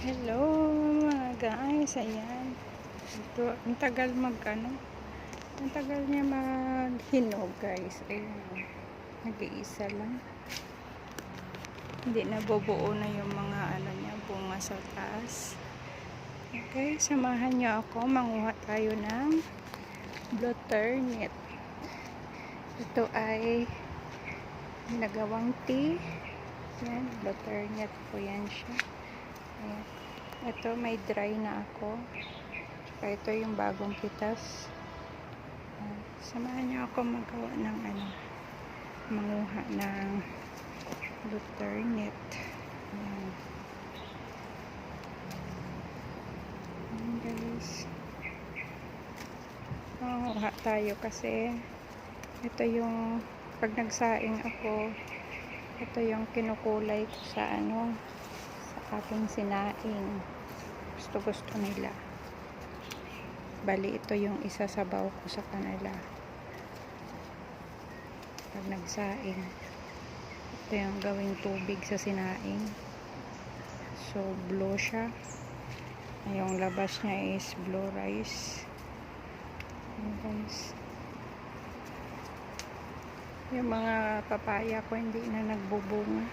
Hello mga guys, ayan. Ito, ang tagal ang tagal niya maghinog guys. Ayan, nag-iisa lang. Hindi nabubuo na yung mga niya, bunga sa taas. Okay, samahan niyo ako. Manguha tayo ng butternut. Ito ay ginagawang tea. Yan, butternut po yan siya. Ayan. Ito may dry na ako. Tsaka ito yung bagong pitas. Samahan niyo ako magawa ng manguha ng butternut. Ayan. Ayan guys. Manguha tayo kasi ito yung pag nagsaing ako, ito yung kinukulay ko sa sa aking sinaing. Gusto nila. Bali, ito yung isasabaw ko sa kanila pag nagsaing. Ito yung gawing tubig sa sinaing. So, blue siya. Yung labas niya is blue rice. Ayan guys. Yung mga papaya ko hindi na nagbubunga.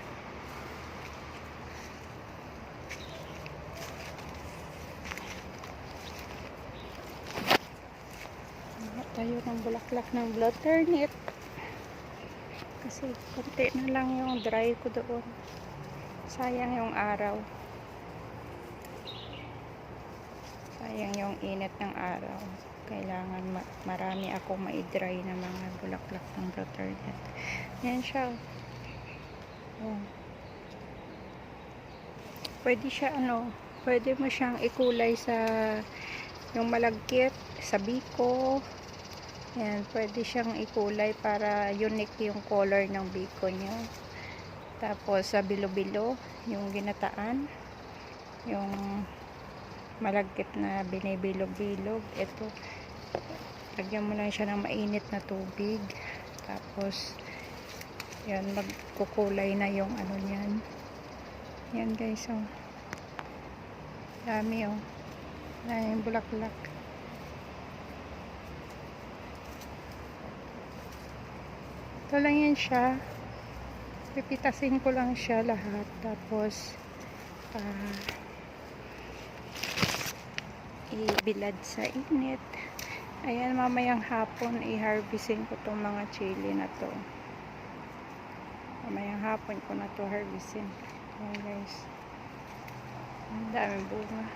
Tayo ng bulaklak ng butternut kasi konti na lang yung dry ko doon, sayang yung araw, sayang yung init ng araw. Kailangan marami ako ma-dry na mga bulaklak ng butternut. Yan siya. Yan. Pwede siya pwede mo siyang ikulay sa yung malagkit sa biko. Yan, pwede siyang ikulay para unique yung color ng biko niyo. Tapos sa bilo-bilo, yung ginataan, yung malagkit na binibilog-bilog. Ito, lagyan mo lang siya ng mainit na tubig. Tapos, yan, magkukulay na yung niyan. Yan guys, oh. Dami, oh. Yan yung bulaklak. Ito lang yan siya. Pipitasin ko lang siya lahat. Tapos, ibilad sa init. Ayan, mamayang hapon, i-harvestin ko itong mga chili na to. Mamayang hapon ko na to harvestin. Ayan guys. Ang daming bunga.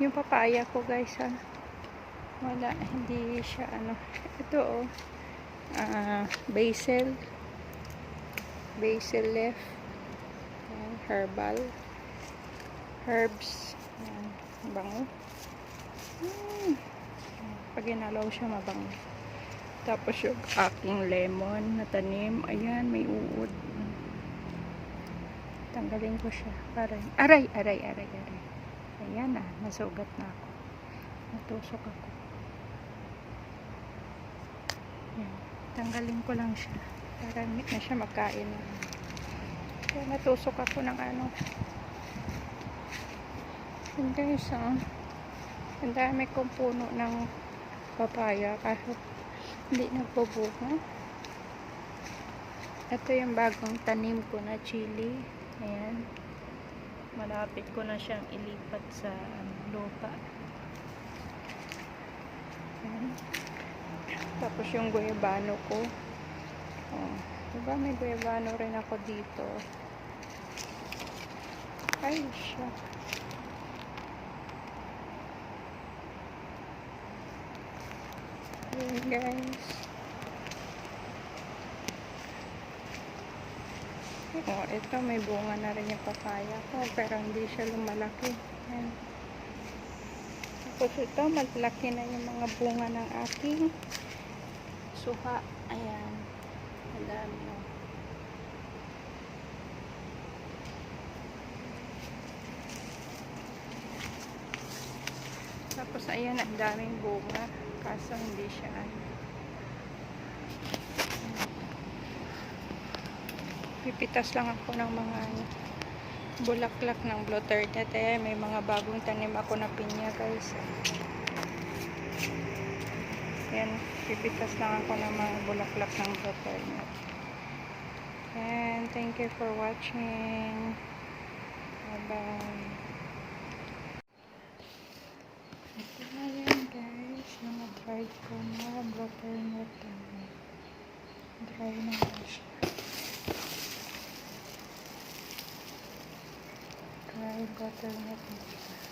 Yung papaya ko guys, ha. Wala, hindi siya ito, oh. Basil leaf, herbs, bango. Pag inalaw siya, mabango. Tapos yung aking lemon na tanim, ayan, may uod. Tanggalin ko siya. Aray. Ayan na, nasugat na ako. Natusok ako. Ayan. Tanggalin ko lang siya para hindi na siya magkain. Kaya natusok ako ng and guys, ang dami kong puno ng papaya kahit hindi nagbubunga. Ito yung bagong tanim ko na chili. Ayan, malapit ko na siyang ilipat sa lupa. Ayan. Tapos yung guayabano ko, diba may guayabano rin ako dito. Ay siya, ayan guys. Ito may bunga na rin yung papaya ko pero hindi siya lumalaki. Ayan. Tapos ito, malaki na yung mga bunga ng aking suha. Ayan. Ang dami, oh. Tapos ayan, ang daming bunga. Kaso hindi siya pipitas lang ako ng mga bulaklak ng Blueternut. May mga bagong tanim ako na pinya, guys. Ayan, pipitas lang ako ng mga bulaklak ng Blueternut. And thank you for watching. Bye bye. Ito na yan, guys, mga dried ko na Blueternut. Dry na siya. Dry Blueternut na siya.